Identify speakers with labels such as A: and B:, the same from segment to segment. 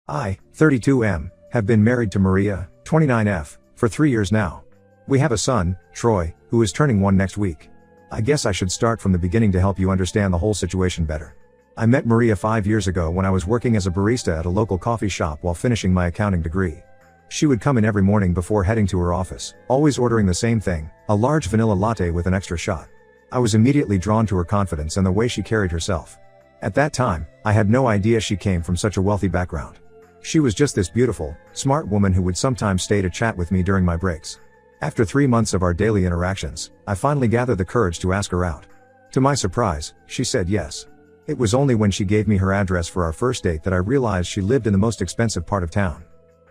A: I, 32M, have been married to Maria, 29F, for 3 years now. We have a son, Troy, who is turning 1 next week. I guess I should start from the beginning to help you understand the whole situation better. I met Maria 5 years ago when I was working as a barista at a local coffee shop while finishing my accounting degree. She would come in every morning before heading to her office, always ordering the same thing, a large vanilla latte with an extra shot. I was immediately drawn to her confidence and the way she carried herself. At that time, I had no idea she came from such a wealthy background. She was just this beautiful, smart woman who would sometimes stay to chat with me during my breaks. After 3 months of our daily interactions, I finally gathered the courage to ask her out. To my surprise, she said yes. It was only when she gave me her address for our first date that I realized she lived in the most expensive part of town.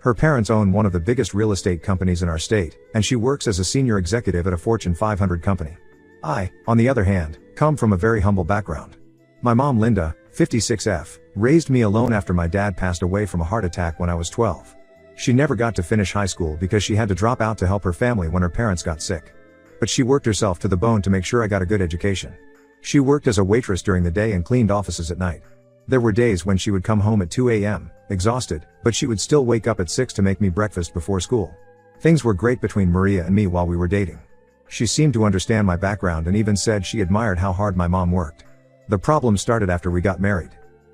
A: Her parents own one of the biggest real estate companies in our state, and she works as a senior executive at a Fortune 500 company. I, on the other hand, come from a very humble background. My mom Linda, 56F, raised me alone after my dad passed away from a heart attack when I was 12. She never got to finish high school because she had to drop out to help her family when her parents got sick. But she worked herself to the bone to make sure I got a good education. She worked as a waitress during the day and cleaned offices at night. There were days when she would come home at 2 a.m., exhausted, but she would still wake up at 6 to make me breakfast before school. Things were great between Maria and me while we were dating. She seemed to understand my background and even said she admired how hard my mom worked. The problem started after we got married.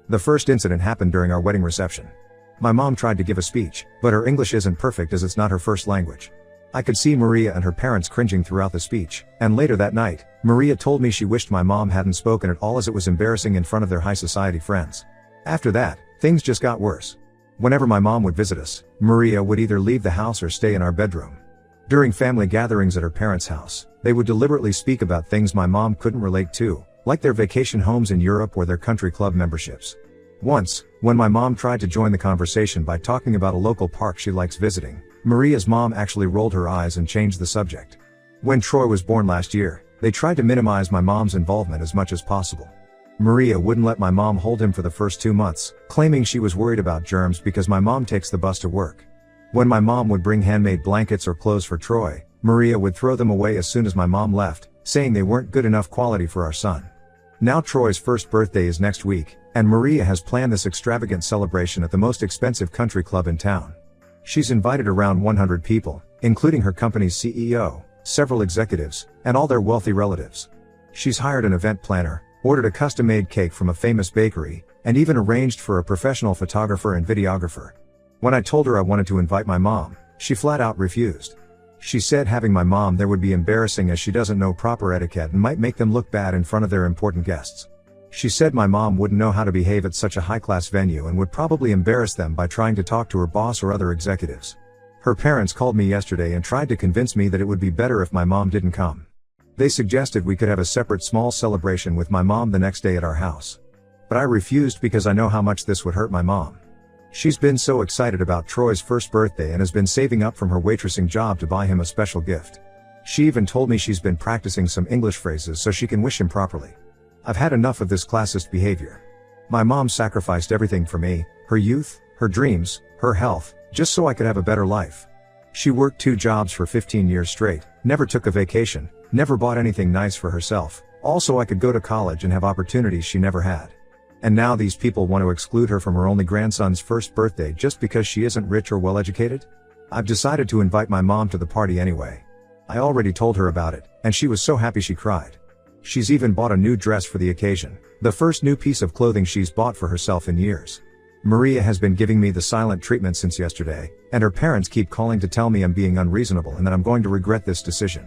A: The first incident happened during our wedding reception. My mom tried to give a speech, but her English isn't perfect as it's not her first language. I could see Maria and her parents cringing throughout the speech, and later that night, Maria told me she wished my mom hadn't spoken at all as it was embarrassing in front of their high society friends. After that, things just got worse. Whenever my mom would visit us, Maria would either leave the house or stay in our bedroom. During family gatherings at her parents' house, they would deliberately speak about things my mom couldn't relate to, like their vacation homes in Europe or their country club memberships. Once, when my mom tried to join the conversation by talking about a local park she likes visiting, Maria's mom actually rolled her eyes and changed the subject. When Troy was born last year, they tried to minimize my mom's involvement as much as possible. Maria wouldn't let my mom hold him for the first 2 months, claiming she was worried about germs because my mom takes the bus to work. When my mom would bring handmade blankets or clothes for Troy, Maria would throw them away as soon as my mom left, saying they weren't good enough quality for our son. Now Troy's first birthday is next week, and Maria has planned this extravagant celebration at the most expensive country club in town. She's invited around 100 people, including her company's CEO, several executives, and all their wealthy relatives. She's hired an event planner, ordered a custom-made cake from a famous bakery, and even arranged for a professional photographer and videographer. When I told her I wanted to invite my mom, she flat out refused. She said having my mom there would be embarrassing as she doesn't know proper etiquette and might make them look bad in front of their important guests. She said my mom wouldn't know how to behave at such a high-class venue and would probably embarrass them by trying to talk to her boss or other executives. Her parents called me yesterday and tried to convince me that it would be better if my mom didn't come. They suggested we could have a separate small celebration with my mom the next day at our house. But I refused because I know how much this would hurt my mom. She's been so excited about Troy's first birthday and has been saving up from her waitressing job to buy him a special gift. She even told me she's been practicing some English phrases so she can wish him properly. I've had enough of this classist behavior. My mom sacrificed everything for me, her youth, her dreams, her health, just so I could have a better life. She worked 2 jobs for 15 years straight, never took a vacation, never bought anything nice for herself, all so I could go to college and have opportunities she never had. And now these people want to exclude her from her only grandson's first birthday just because she isn't rich or well educated? I've decided to invite my mom to the party anyway. I already told her about it, and she was so happy she cried. She's even bought a new dress for the occasion, the first new piece of clothing she's bought for herself in years. Maria has been giving me the silent treatment since yesterday, and her parents keep calling to tell me I'm being unreasonable and that I'm going to regret this decision.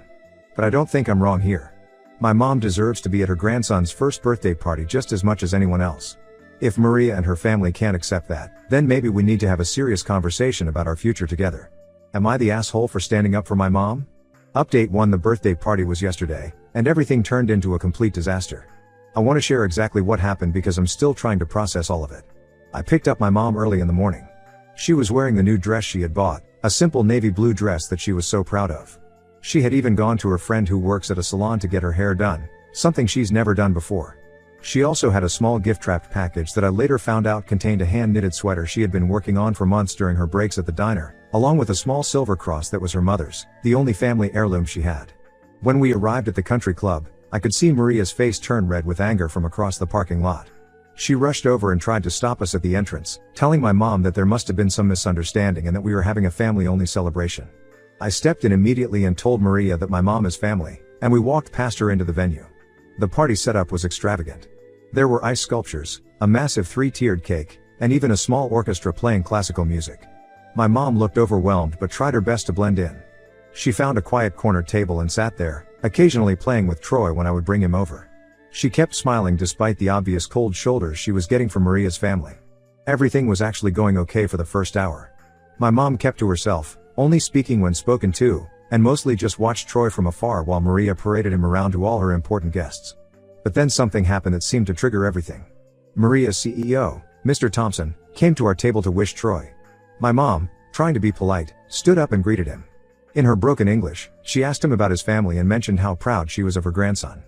A: But I don't think I'm wrong here. My mom deserves to be at her grandson's first birthday party just as much as anyone else. If Maria and her family can't accept that, then maybe we need to have a serious conversation about our future together. Am I the asshole for standing up for my mom? Update 1: The birthday party was yesterday, and everything turned into a complete disaster. I want to share exactly what happened because I'm still trying to process all of it. I picked up my mom early in the morning. She was wearing the new dress she had bought, a simple navy blue dress that she was so proud of. She had even gone to her friend who works at a salon to get her hair done, something she's never done before. She also had a small gift-wrapped package that I later found out contained a hand-knitted sweater she had been working on for months during her breaks at the diner, along with a small silver cross that was her mother's, the only family heirloom she had. When we arrived at the country club, I could see Maria's face turn red with anger from across the parking lot. She rushed over and tried to stop us at the entrance, telling my mom that there must have been some misunderstanding and that we were having a family-only celebration. I stepped in immediately and told Maria that my mom is family, and we walked past her into the venue. The party setup was extravagant. There were ice sculptures, a massive 3-tiered cake, and even a small orchestra playing classical music. My mom looked overwhelmed but tried her best to blend in. She found a quiet corner table and sat there, occasionally playing with Troy when I would bring him over. She kept smiling despite the obvious cold shoulders she was getting from Maria's family. Everything was actually going okay for the first hour. My mom kept to herself, only speaking when spoken to, and mostly just watched Troy from afar while Maria paraded him around to all her important guests. But then something happened that seemed to trigger everything. Maria's CEO, Mr. Thompson, came to our table to wish Troy. My mom, trying to be polite, stood up and greeted him. In her broken English, she asked him about his family and mentioned how proud she was of her grandson.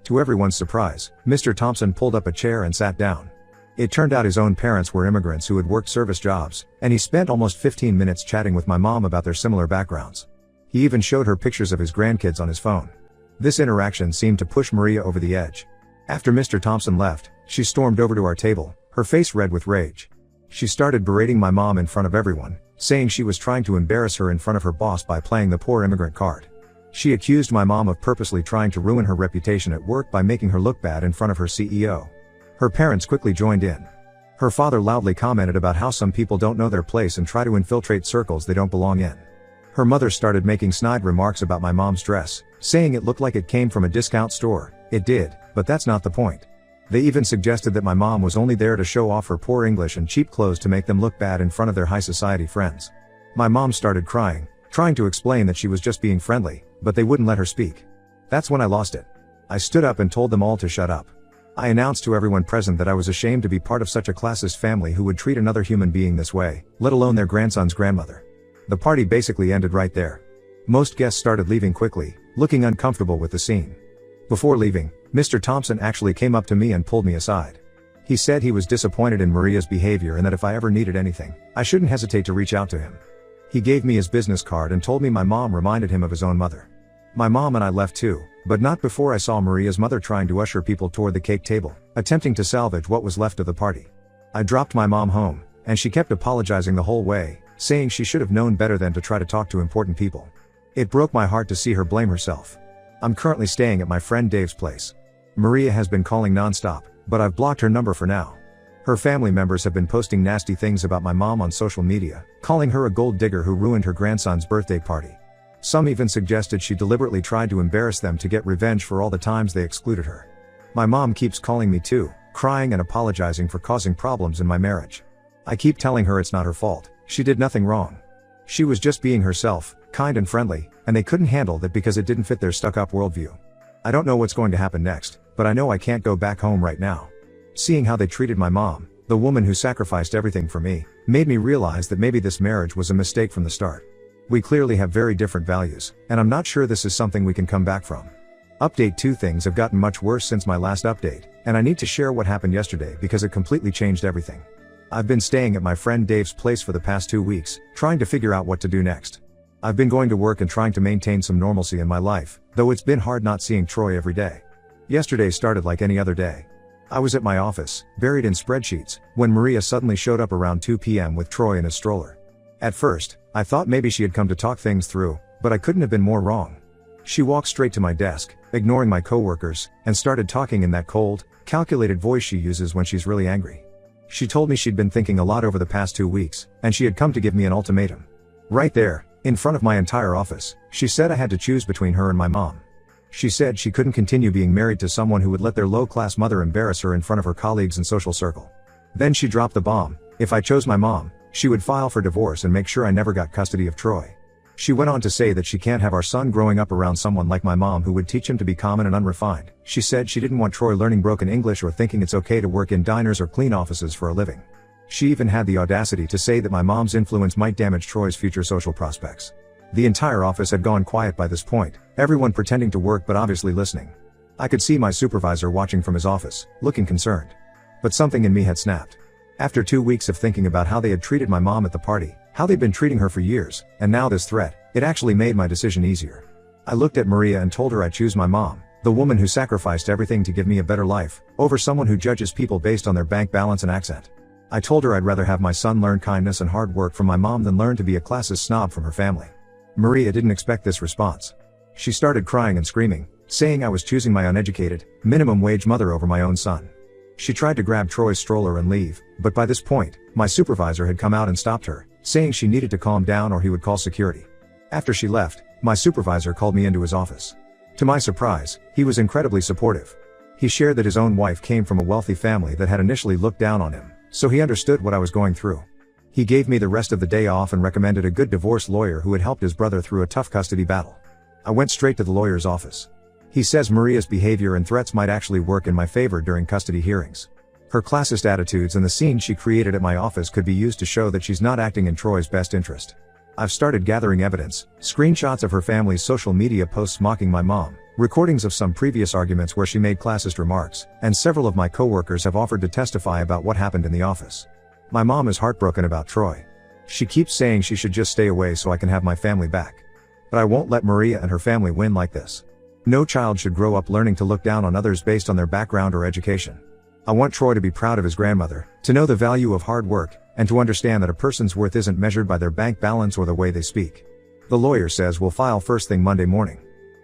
A: To everyone's surprise, Mr. Thompson pulled up a chair and sat down. It turned out his own parents were immigrants who had worked service jobs, and he spent almost 15 minutes chatting with my mom about their similar backgrounds. He even showed her pictures of his grandkids on his phone. This interaction seemed to push Maria over the edge. After Mr. Thompson left, she stormed over to our table, her face red with rage. She started berating my mom in front of everyone, saying she was trying to embarrass her in front of her boss by playing the poor immigrant card. She accused my mom of purposely trying to ruin her reputation at work by making her look bad in front of her CEO. Her parents quickly joined in. Her father loudly commented about how some people don't know their place and try to infiltrate circles they don't belong in. Her mother started making snide remarks about my mom's dress, saying it looked like it came from a discount store. It did, but that's not the point. They even suggested that my mom was only there to show off her poor English and cheap clothes to make them look bad in front of their high society friends. My mom started crying, trying to explain that she was just being friendly, but they wouldn't let her speak. That's when I lost it. I stood up and told them all to shut up. I announced to everyone present that I was ashamed to be part of such a classist family who would treat another human being this way, let alone their grandson's grandmother. The party basically ended right there. Most guests started leaving quickly, looking uncomfortable with the scene. Before leaving, Mr. Thompson actually came up to me and pulled me aside. He said he was disappointed in Maria's behavior and that if I ever needed anything, I shouldn't hesitate to reach out to him. He gave me his business card and told me my mom reminded him of his own mother. My mom and I left too, but not before I saw Maria's mother trying to usher people toward the cake table, attempting to salvage what was left of the party. I dropped my mom home, and she kept apologizing the whole way, saying she should have known better than to try to talk to important people. It broke my heart to see her blame herself. I'm currently staying at my friend Dave's place. Maria has been calling nonstop, but I've blocked her number for now. Her family members have been posting nasty things about my mom on social media, calling her a gold digger who ruined her grandson's birthday party. Some even suggested she deliberately tried to embarrass them to get revenge for all the times they excluded her. My mom keeps calling me too, crying and apologizing for causing problems in my marriage. I keep telling her it's not her fault, she did nothing wrong. She was just being herself, kind and friendly, and they couldn't handle that because it didn't fit their stuck-up worldview. I don't know what's going to happen next, but I know I can't go back home right now. Seeing how they treated my mom, the woman who sacrificed everything for me, made me realize that maybe this marriage was a mistake from the start. We clearly have very different values, and I'm not sure this is something we can come back from. Update 2: things have gotten much worse since my last update, and I need to share what happened yesterday because it completely changed everything. I've been staying at my friend Dave's place for the past 2 weeks, trying to figure out what to do next. I've been going to work and trying to maintain some normalcy in my life, though it's been hard not seeing Troy every day. Yesterday started like any other day. I was at my office, buried in spreadsheets, when Maria suddenly showed up around 2 p.m. with Troy in his stroller. At first, I thought maybe she had come to talk things through, but I couldn't have been more wrong. She walked straight to my desk, ignoring my coworkers, and started talking in that cold, calculated voice she uses when she's really angry. She told me she'd been thinking a lot over the past 2 weeks, and she had come to give me an ultimatum. Right there, in front of my entire office, she said I had to choose between her and my mom. She said she couldn't continue being married to someone who would let their low-class mother embarrass her in front of her colleagues and social circle. Then she dropped the bomb: if I chose my mom, she would file for divorce and make sure I never got custody of Troy. She went on to say that she can't have our son growing up around someone like my mom who would teach him to be common and unrefined. She said she didn't want Troy learning broken English or thinking it's okay to work in diners or clean offices for a living. She even had the audacity to say that my mom's influence might damage Troy's future social prospects. The entire office had gone quiet by this point, everyone pretending to work but obviously listening. I could see my supervisor watching from his office, looking concerned. But something in me had snapped. After 2 weeks of thinking about how they had treated my mom at the party, how they'd been treating her for years, and now this threat, it actually made my decision easier. I looked at Maria and told her I'd choose my mom, The woman who sacrificed everything to give me a better life, over someone who judges people based on their bank balance and accent. I told her I'd rather have my son learn kindness and hard work from my mom than learn to be a classist snob from her family. Maria didn't expect this response. She started crying and screaming, saying I was choosing my uneducated, minimum wage mother over my own son. She tried to grab Troy's stroller and leave, but by this point, my supervisor had come out and stopped her, saying she needed to calm down or he would call security. After she left, my supervisor called me into his office. To my surprise, he was incredibly supportive. He shared that his own wife came from a wealthy family that had initially looked down on him, so he understood what I was going through. He gave me the rest of the day off and recommended a good divorce lawyer who had helped his brother through a tough custody battle. I went straight to the lawyer's office. He says Maria's behavior and threats might actually work in my favor during custody hearings. Her classist attitudes and the scene she created at my office could be used to show that she's not acting in Troy's best interest. I've started gathering evidence, screenshots of her family's social media posts mocking my mom, recordings of some previous arguments where she made classist remarks, and several of my coworkers have offered to testify about what happened in the office. My mom is heartbroken about Troy. She keeps saying she should just stay away so I can have my family back. But I won't let Maria and her family win like this. No child should grow up learning to look down on others based on their background or education. I want Troy to be proud of his grandmother, to know the value of hard work, and to understand that a person's worth isn't measured by their bank balance or the way they speak. The lawyer says we'll file first thing Monday morning.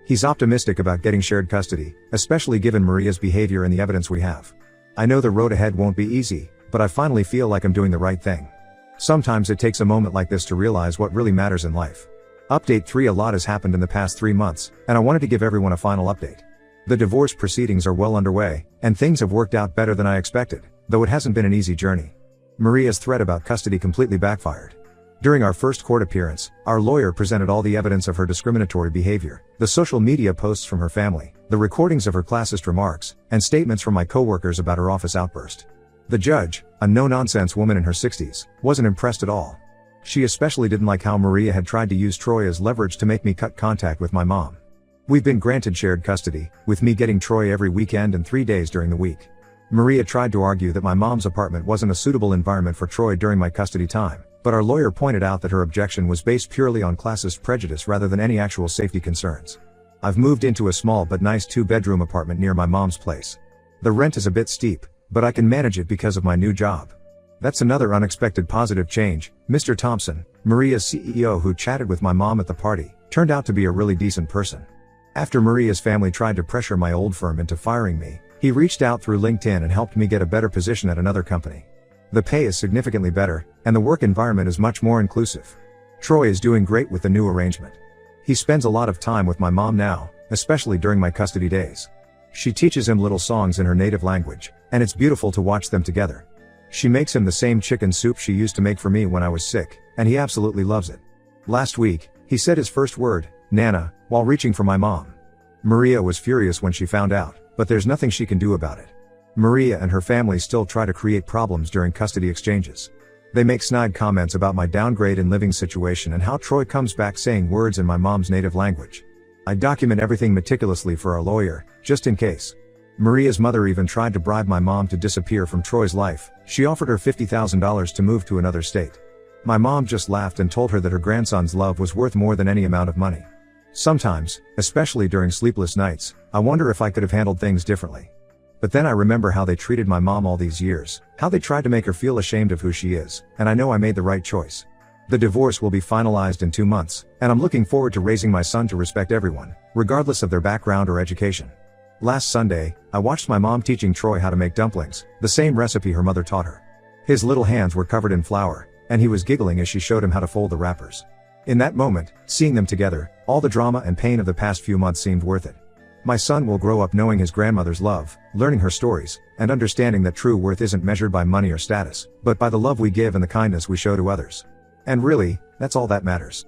A: He's optimistic about getting shared custody, especially given Maria's behavior and the evidence we have. I know the road ahead won't be easy, but I finally feel like I'm doing the right thing. Sometimes it takes a moment like this to realize what really matters in life. Update 3: A lot has happened in the past 3 months, and I wanted to give everyone a final update. The divorce proceedings are well underway, and things have worked out better than I expected, though it hasn't been an easy journey. Maria's threat about custody completely backfired. During our first court appearance, our lawyer presented all the evidence of her discriminatory behavior, the social media posts from her family, the recordings of her classist remarks, and statements from my coworkers about her office outburst. The judge, a no-nonsense woman in her 60s, wasn't impressed at all. She especially didn't like how Maria had tried to use Troy as leverage to make me cut contact with my mom. We've been granted shared custody, with me getting Troy every weekend and 3 days during the week. Maria tried to argue that my mom's apartment wasn't a suitable environment for Troy during my custody time, but our lawyer pointed out that her objection was based purely on classist prejudice rather than any actual safety concerns. I've moved into a small but nice 2-bedroom apartment near my mom's place. The rent is a bit steep, but I can manage it because of my new job. That's another unexpected positive change. Mr. Thompson, Maria's CEO who chatted with my mom at the party, turned out to be a really decent person. After Maria's family tried to pressure my old firm into firing me, he reached out through LinkedIn and helped me get a better position at another company. The pay is significantly better, and the work environment is much more inclusive. Troy is doing great with the new arrangement. He spends a lot of time with my mom now, especially during my custody days. She teaches him little songs in her native language, and it's beautiful to watch them together. She makes him the same chicken soup she used to make for me when I was sick, and he absolutely loves it. Last week, he said his first word, Nana, while reaching for my mom. Maria was furious when she found out, but there's nothing she can do about it. Maria and her family still try to create problems during custody exchanges. They make snide comments about my downgrade in living situation and how Troy comes back saying words in my mom's native language. I document everything meticulously for our lawyer, just in case. Maria's mother even tried to bribe my mom to disappear from Troy's life. She offered her $50,000 to move to another state. My mom just laughed and told her that her grandson's love was worth more than any amount of money. Sometimes, especially during sleepless nights, I wonder if I could have handled things differently. But then I remember how they treated my mom all these years, how they tried to make her feel ashamed of who she is, and I know I made the right choice. The divorce will be finalized in 2 months, and I'm looking forward to raising my son to respect everyone, regardless of their background or education. Last Sunday, I watched my mom teaching Troy how to make dumplings, the same recipe her mother taught her. His little hands were covered in flour, and he was giggling as she showed him how to fold the wrappers. In that moment, seeing them together, all the drama and pain of the past few months seemed worth it. My son will grow up knowing his grandmother's love, learning her stories, and understanding that true worth isn't measured by money or status, but by the love we give and the kindness we show to others. And really, that's all that matters.